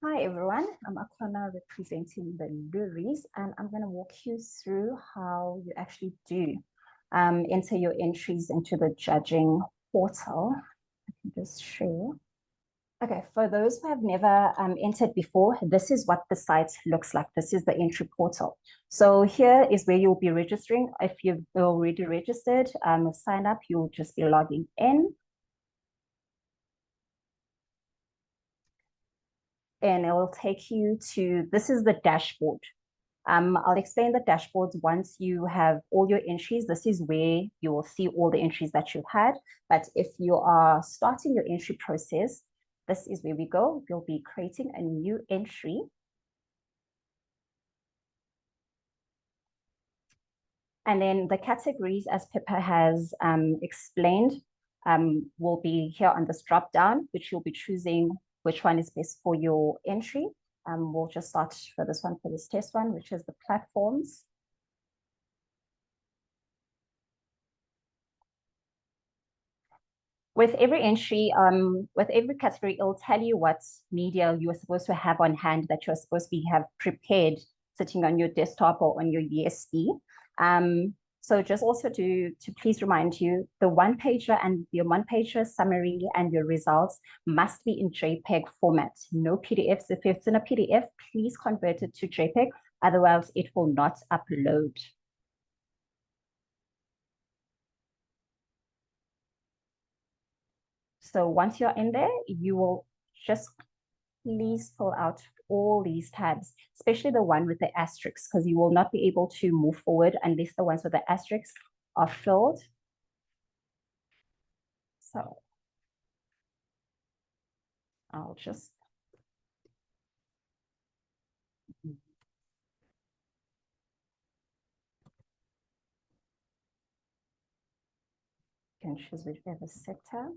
Hi everyone, I'm Akhona representing the Loeries, and I'm going to walk you through how you actually do enter your entries into the judging portal. I can just share. Okay, for those who have never entered before, this is what the site looks like. This is the entry portal. So here is where you'll be registering. If you've already registered, sign up, you'll just be logging in. And it will take you to, this is the dashboard. I'll explain the dashboards once you have all your entries. This is where you will see all the entries that you've had. But if you are starting your entry process, this is where we go. You'll be creating a new entry. And then the categories, as Pippa has explained, will be here on this drop down, which you'll be choosing which one is best for your entry. We'll just start for this one, for this test one, which is the platforms. With every entry, with every category, it'll tell you what media you are supposed to have on hand that you're supposed to have prepared sitting on your desktop or on your USB. So just also to please remind you, the one pager and your one pager summary and your results must be in JPEG format, no PDFs. If it's in a PDF, please convert it to JPEG, otherwise it will not upload. So once you're in there, you will just please fill out all these tabs, especially the one with the asterisks, because you will not be able to move forward unless the ones with the asterisks are filled. So I'll just can choose whichever sector.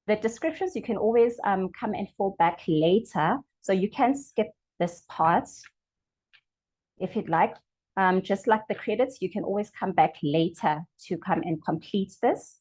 The descriptions, you can always come and fall back later. So you can skip this part if you'd like. Just like the credits, you can always come back later to come and complete this.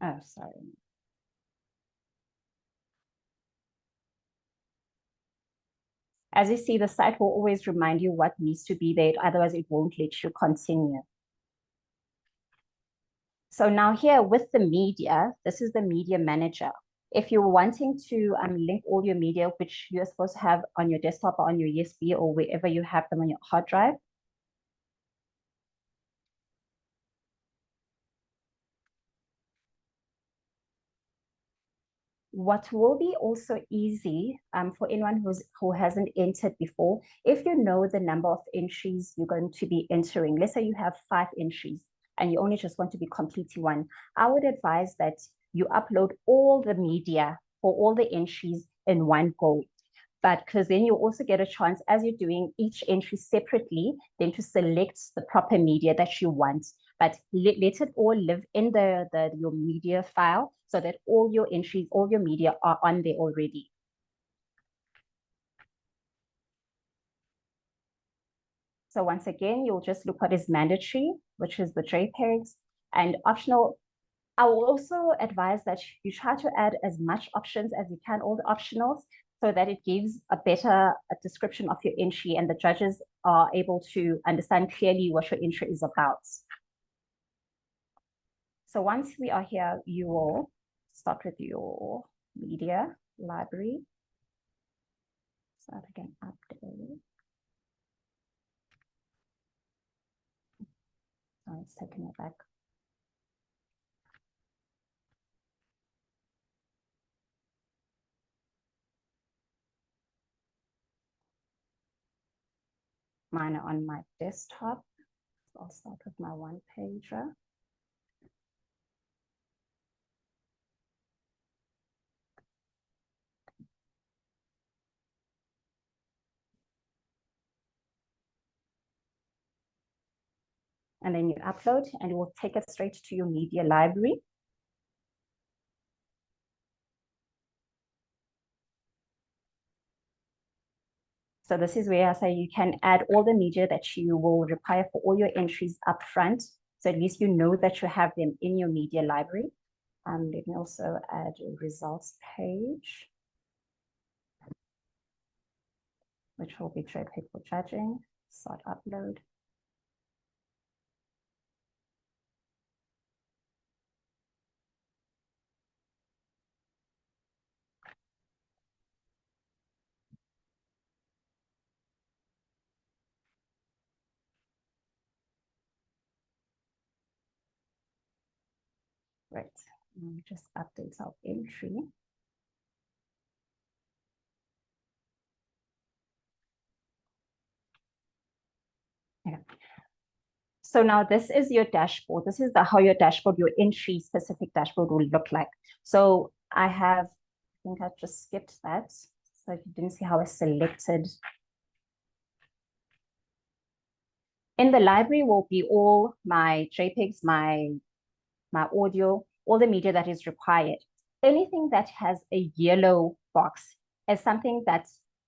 Oh, sorry. As you see, the site will always remind you what needs to be there, otherwise it won't let you continue. So now here with the media, this is the media manager. If you're wanting to link all your media, which you're supposed to have on your desktop or on your USB or wherever you have them on your hard drive, what will be also easy for anyone who hasn't entered before, if you know the number of entries you're going to be entering, let's say you have 5 entries and you only just want to be completing one, I would advise that you upload all the media for all the entries in one go. But because then you also get a chance as you're doing each entry separately, then to select the proper media that you want. But let it all live in your media file so that all your entries, all your media are on there already. So once again, you'll just look what is mandatory, which is the JPEGs, and optional. I will also advise that you try to add as much options as you can, all the optionals, so that it gives a better description of your entry and the judges are able to understand clearly what your entry is about. So once we are here, you will start with your media library. Start again, update. Oh, it's taken it back. Mine are on my desktop. So I'll start with my one pager. and then you upload, and it will take it straight to your media library. So this is where I say you can add all the media that you will require for all your entries up front. So at least you know that you have them in your media library. Let me also add a results page, which will be JPEG for judging. Start upload. Right, just update our entry. Yeah. So now this is your dashboard. This is how your dashboard, your entry specific dashboard will look like. So I think I just skipped that. So if you didn't see how I selected. In the library will be all my JPEGs, my audio, all the media that is required. Anything that has a yellow box is something that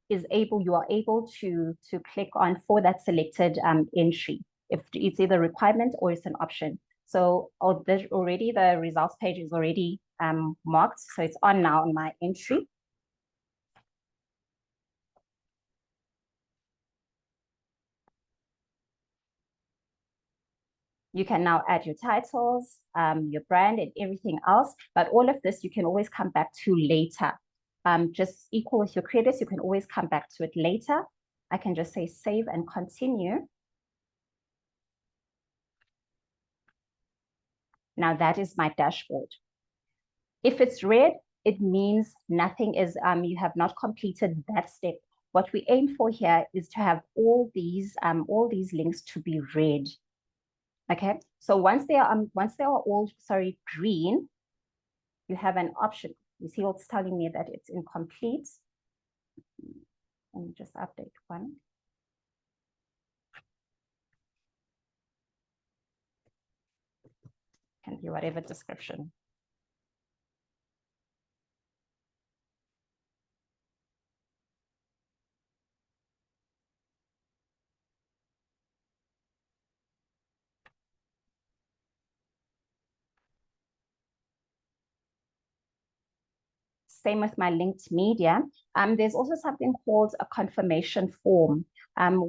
you are able to click on for that selected entry. If it's either a requirement or it's an option. So already the results page is already marked. So it's on now on my entry. You can now add your titles, your brand, and everything else. But all of this you can always come back to later. Just equal with your credits, you can always come back to it later. I can just say save and continue. Now that is my dashboard. If it's red, it means nothing is, you have not completed that step. What we aim for here is to have all these links to be red. Okay, so once they are all green, you have an option. You see what's telling me that it's incomplete. Let me just update one. Can be whatever description. Same with my linked media. There's also something called a confirmation form,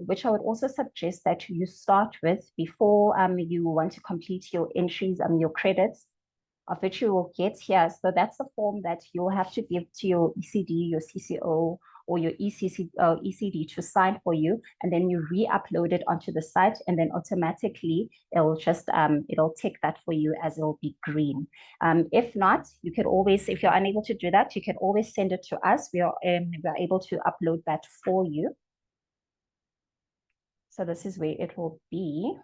which I would also suggest that you start with before you want to complete your entries and your credits, of which you will get here. So that's the form that you'll have to give to your ECD, your CCO, or your ECD to sign for you, and then you re-upload it onto the site, and then automatically it'll just it'll tick that for you as it'll be green. If not, you can always, if you're unable to do that, you can always send it to us. We are able to upload that for you. So this is where it will be.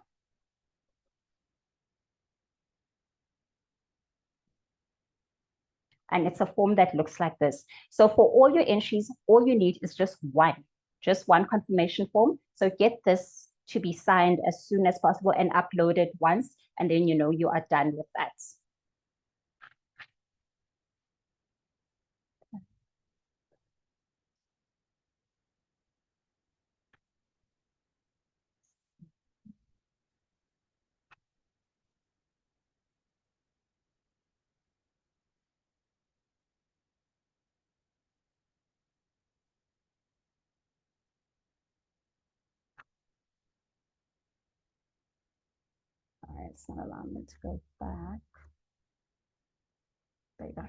And it's a form that looks like this. So for all your entries, all you need is just one confirmation form. So get this to be signed as soon as possible and upload it once, and then you know you are done with that. All right, it's not allowing me to go back. There you go.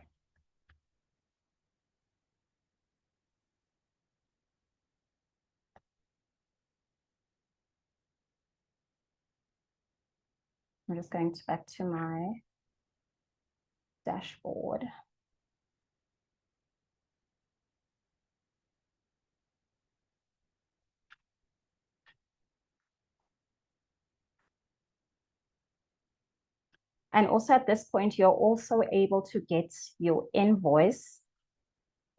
I'm just going back to my dashboard. And also at this point, you're also able to get your invoice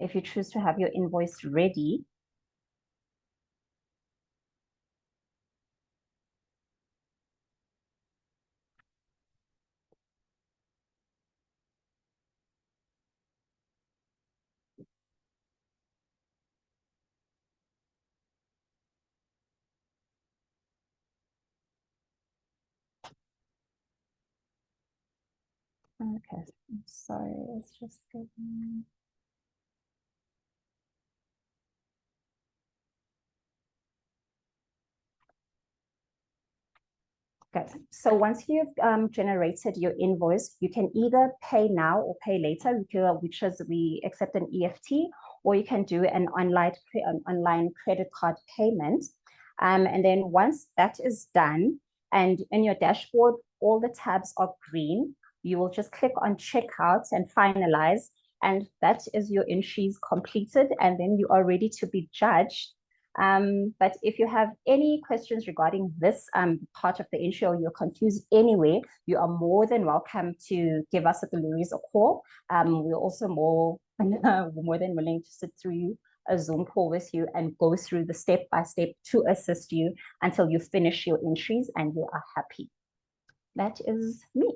if you choose to have your invoice ready. Okay, I'm sorry, it's just getting... Good. So once you've generated your invoice, you can either pay now or pay later, which is we accept an EFT, or you can do an online credit card payment. And then once that is done, and in your dashboard, all the tabs are green, you will just click on checkout and finalize, and that is your entries completed, and then you are ready to be judged. But if you have any questions regarding this part of the entry, or you're confused anyway, you are more than welcome to give us at the Loeries a call. We're also more than willing to sit through a Zoom call with you and go through the step by step to assist you until you finish your entries and you are happy. That is me.